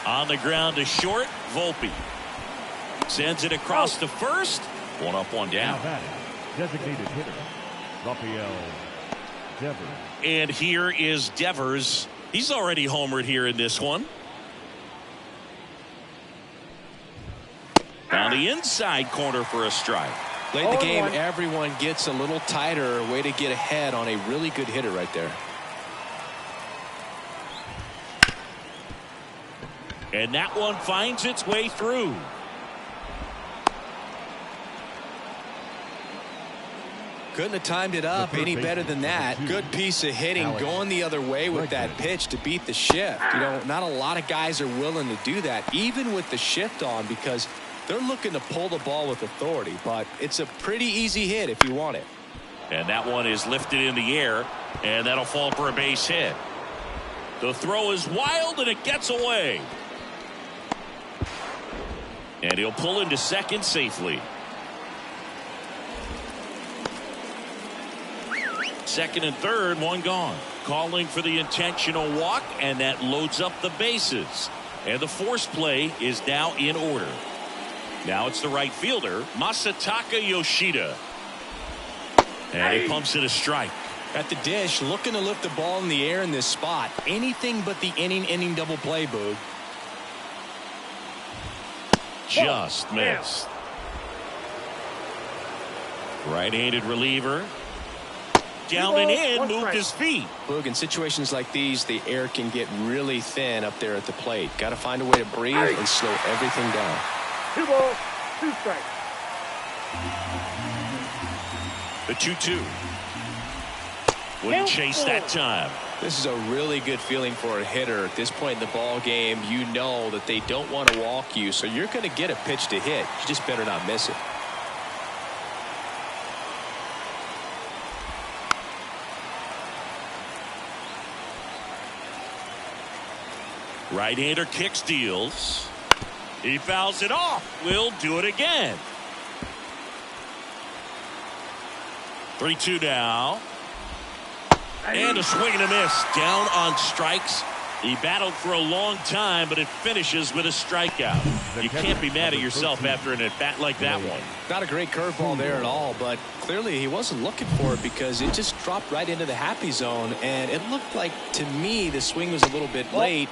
On the ground to short, Volpe. Sends it across to first. 1 up, 1 down. Designated hitter, Rafael Devers. And here is Devers. He's already homered here in this one. On the inside corner for a strike. Late in the game, everyone gets a little tighter. Way to get ahead on a really good hitter right there. And that one finds its way through. Couldn't have timed it up any better than that. Good piece of hitting, going the other way with that pitch to beat the shift. You know, not a lot of guys are willing to do that, even with the shift on, because they're looking to pull the ball with authority. But it's a pretty easy hit if you want it. And that one is lifted in the air, and that'll fall for a base hit. The throw is wild, and it gets away. And he'll pull into second safely. Second and third, 1 gone. Calling for the intentional walk, and that loads up the bases. And the force play is now in order. Now it's the right fielder, Masataka Yoshida. And he pumps it a strike. At the dish, looking to lift the ball in the air in this spot. Anything but the inning double play, Boog. Just missed. Right-handed reliever. Down and in, moved his feet. Boog, in situations like these, the air can get really thin up there at the plate. Got to find a way to breathe and slow everything down. 2 balls, 2 strikes. The 2-2. Wouldn't chase that time. This is a really good feeling for a hitter. At this point in the ball game, you know that they don't want to walk you, so you're going to get a pitch to hit. You just better not miss it. Right-hander kick steals. He fouls it off. Will do it again. 3-2 now. And a swing and a miss. Down on strikes. He battled for a long time, but it finishes with a strikeout. You can't be mad at yourself after an at-bat like that one. Not a great curveball there at all, but clearly he wasn't looking for it because it just dropped right into the happy zone, and it looked like, to me, the swing was a little bit late.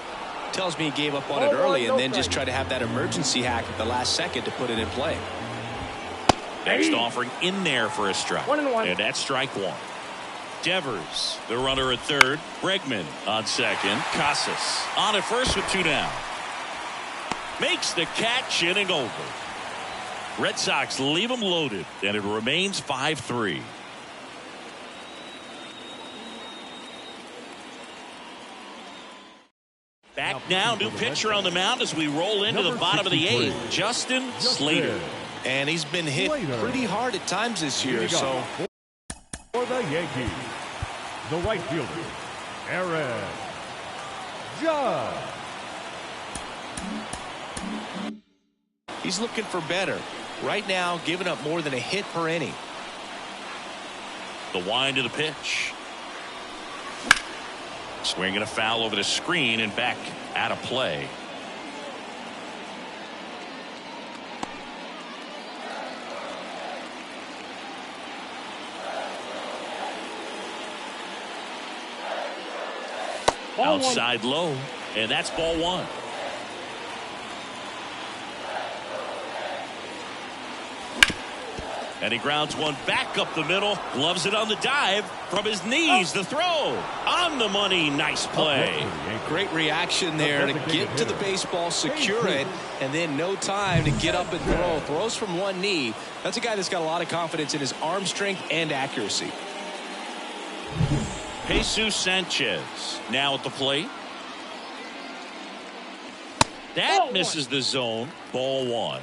Tells me he gave up on it early and then just tried to have that emergency hack at the last second to put it in play. Next offering in there for a strike. 1-1. And that's strike 1. Devers, the runner at third. Bregman on second. Casas on at first with 2 down. Makes the catch, inning over. Red Sox leave him loaded, and it remains 5-3. Back now, new pitcher on the mound as we roll into the bottom of the 8th. Justin Slater. And he's been hit pretty hard at times this year. So for the Yankees, The right fielder, Aaron Judge. He's looking for better. Right now, giving up more than a hit per inning. The wind of the pitch. Swinging a foul over the screen and back out of play. Outside low, and that's ball one. And he grounds one back up the middle, gloves it on the dive from his knees. The throw on the money. Nice play. Great reaction there to get to the baseball, secure it, and then no time to get up and throw. Throws from one knee. That's a guy that's got a lot of confidence in his arm strength and accuracy. Jesus Sanchez now at the plate. That misses the zone. Ball one.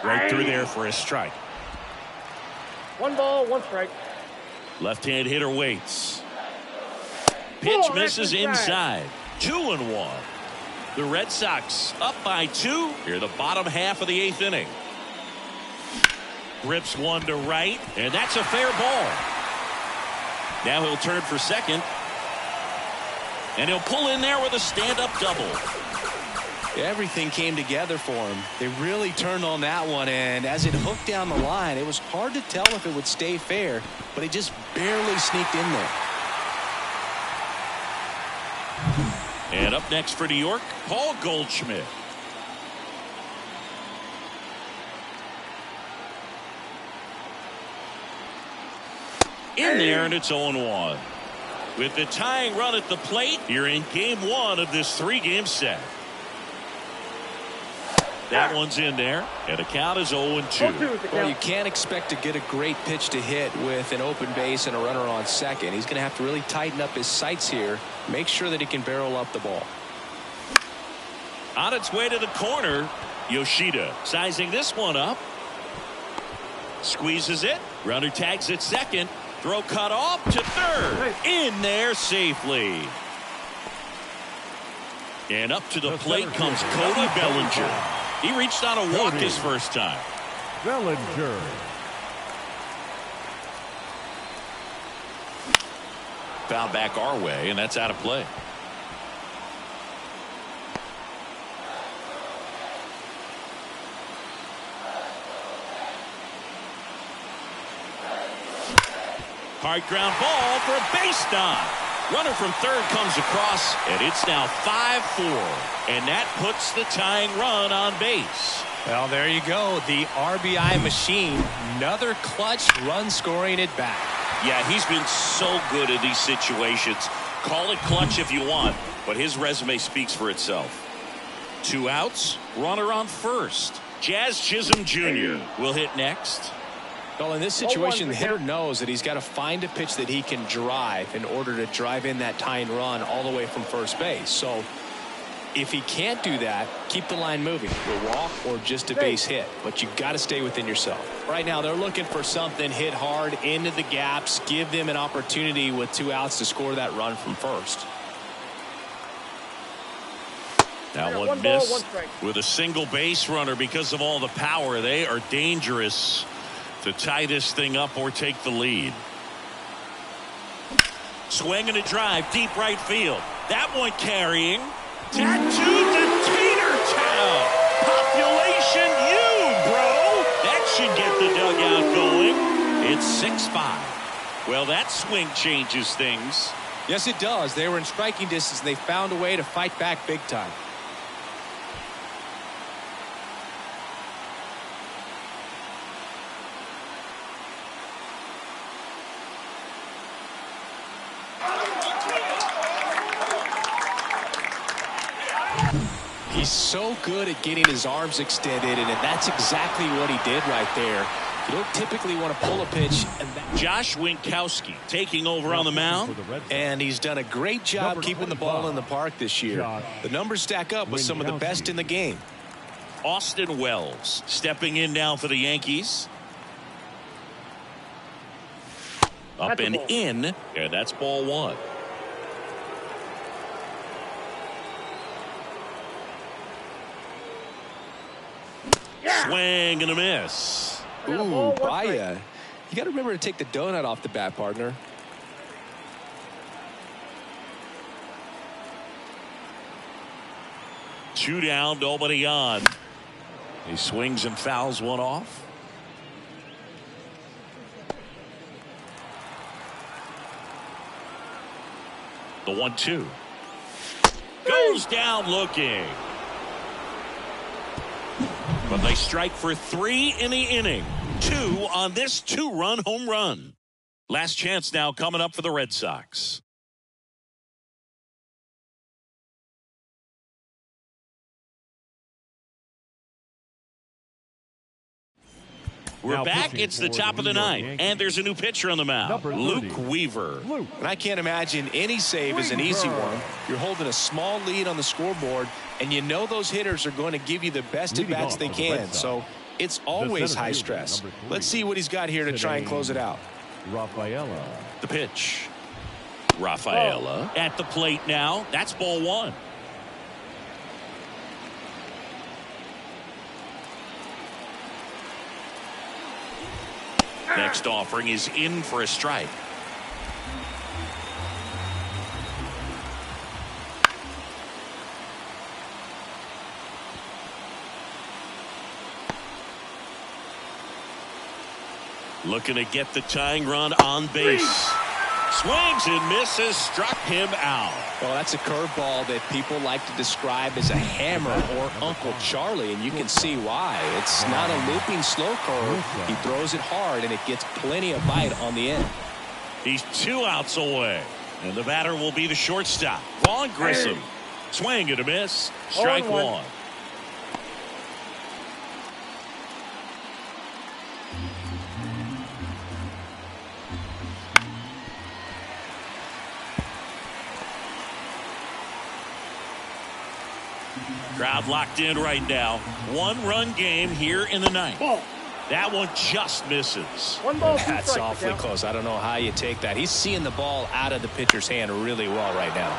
Right through there for a strike. 1 ball, 1 strike. Left-hand hitter waits. Pitch misses inside. 2-1. The Red Sox up by 2 here, the bottom half of the 8th inning. Rips one to right, and that's a fair ball. Now he'll turn for second, and he'll pull in there with a stand-up double. Everything came together for him. They really turned on that one, and as it hooked down the line, it was hard to tell if it would stay fair, but he just barely sneaked in there. And up next for New York, Paul Goldschmidt. In there, and it's 0-1. With the tying run at the plate, you're in game 1 of this 3-game set. That one's in there, and the count is 0-2. Well, you can't expect to get a great pitch to hit with an open base and a runner on second. He's going to have to really tighten up his sights here, make sure that he can barrel up the ball. On its way to the corner, Yoshida sizing this one up. Squeezes it. Runner tags at second. Throw cut off to third. In there safely. And up to the plate comes Cody Bellinger. He reached on a walk his first time. Bellinger. Foul back our way, and that's out of play. Hard ground ball for a base knock. Runner from third comes across, and it's now 5-4. And that puts the tying run on base. Well, there you go. The RBI machine. Another clutch run scoring it back. Yeah, he's been so good in these situations. Call it clutch if you want, but his resume speaks for itself. 2 outs, runner on first. Jazz Chisholm Jr. will hit next. Well, in this situation, the hitter knows that he's got to find a pitch that he can drive in order to drive in that tying run all the way from first base. So if he can't do that, keep the line moving. A walk or just a base hit. But you've got to stay within yourself. Right now, they're looking for something hit hard into the gaps, give them an opportunity with 2 outs to score that run from first. Now one miss with a single base runner because of all the power. They are dangerous to tie this thing up or take the lead. Swing and a drive, deep right field. That one carrying. Tattooed to Tater Town. Population U, bro. That should get the dugout going. It's 6-5. Well, that swing changes things. Yes, it does. They were in striking distance. They found a way to fight back big time. He's so good at getting his arms extended, and that's exactly what he did right there. You don't typically want to pull a pitch. And Josh Winkowski taking over on the mound. And he's done a great job keeping the ball in the park this year. The numbers stack up with some of the best in the game. Austin Wells stepping in now for the Yankees. Up and in, and that's ball one. Swing and a miss. Ooh, Baya. You got to remember to take the donut off the bat, partner. Two down, nobody on. He swings and fouls one off. The 1-2 goes down looking. But they strike for 3 in the inning. 2 on this 2-run home run. Last chance now coming up for the Red Sox. We're back. It's the top of the ninth, and there's a new pitcher on the mound, Luke Weaver. And I can't imagine any save is an easy one. You're holding a small lead on the scoreboard, and you know those hitters are going to give you the best at bats they can. So it's always high stress. Let's see what he's got here to try and close it out. Rafaela. The pitch. Rafaela at the plate now. That's ball one. Next offering is in for a strike. Looking to get the tying run on base. Swings and misses, struck him out. Well, that's a curveball that people like to describe as a hammer or Uncle Charlie, and you can see why. It's not a looping slow curve. He throws it hard, and it gets plenty of bite on the end. He's 2 outs away, and the batter will be the shortstop, Vaughn Grissom. Swing and a miss, strike one. Crowd locked in right now. 1-run game here in the ninth. That one just misses. 1 ball, 2 That's strikes. awfully close. I don't know how you take that. He's seeing the ball out of the pitcher's hand really well right now.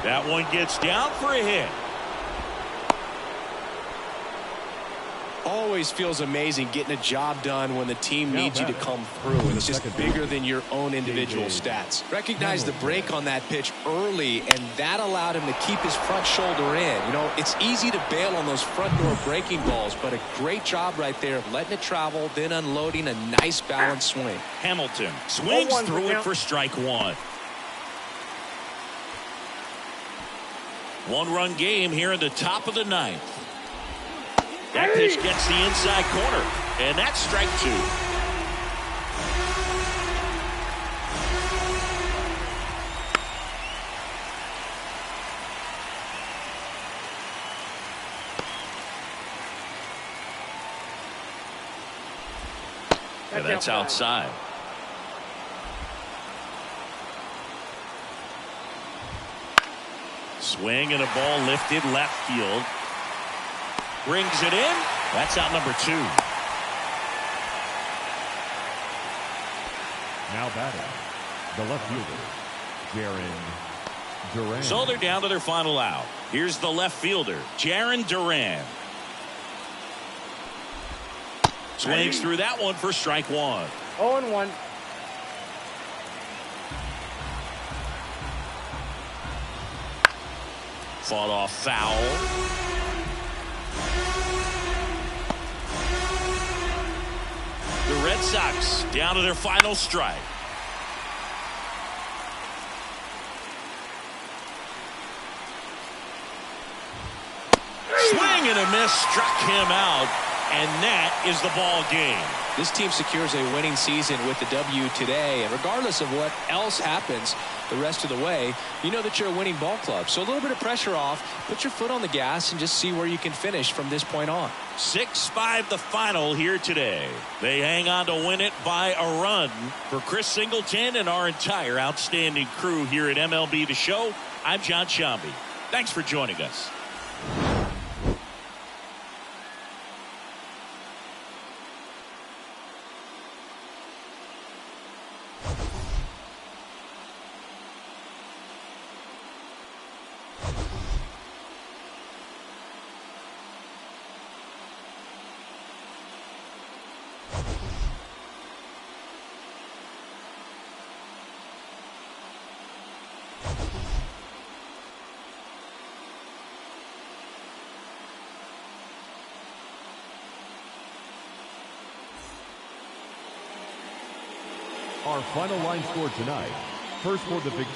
That one gets down for a hit. Always feels amazing getting a job done when the team needs you to come through. It's just bigger than your own individual stats. Recognize the break on that pitch early, and that allowed him to keep his front shoulder in. You know, it's easy to bail on those front door breaking balls, but a great job right there of letting it travel, then unloading a nice balanced swing. Hamilton swings through it for strike one. 1-run game here in the top of the ninth. That pitch gets the inside corner, and that's strike 2. And that's outside. Swing and a ball lifted left field. Brings it in. That's out number 2. Now batting, the left fielder, Jaron Duran. So they're down to their final out. Here's the left fielder, Jaron Duran. Swings through that one for strike 1. 0-1. Fought off foul. The Red Sox down to their final strike. Swing and a miss, struck him out, and that is the ball game. This team secures a winning season with the W today, and regardless of what else happens the rest of the way, you know that you're a winning ball club. So a little bit of pressure off, put your foot on the gas, and just see where you can finish from this point on. 6-5 the final here today. They hang on to win it by a run. For Chris Singleton and our entire outstanding crew here at MLB The Show, I'm John Shambi. Thanks for joining us. Our final line score tonight. First for the victorious